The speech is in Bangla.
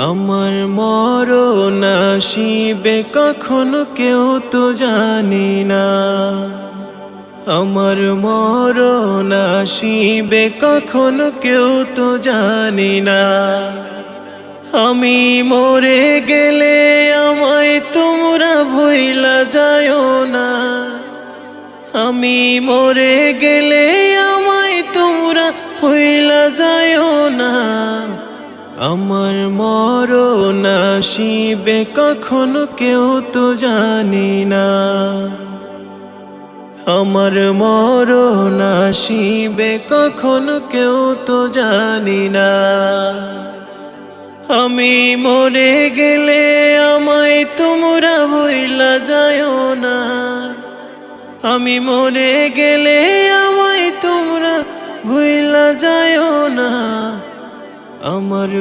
আমার মরণ আসিবে কখনো কেউ তো জানি না। আমার মরণ আসিবে কখনো কেউ তো জানি না। আমি মরে গেলে আমায় তোমরা ভুইলা যায়ও না। আমি মরে গেলে আমায় তোমরা ভুইলা যায়ও না। আমার মরণ আসিবে কখনো কেউ তো জানি না। আমার মরণ আসিবে কখনো কেউ তো জানি না। আমি মরে গেলে আমায় তোমরা ভুইলা যায়ও না। আমি মরে গেলে আমায় তোমরা ভুইলা যায়ও না। আমার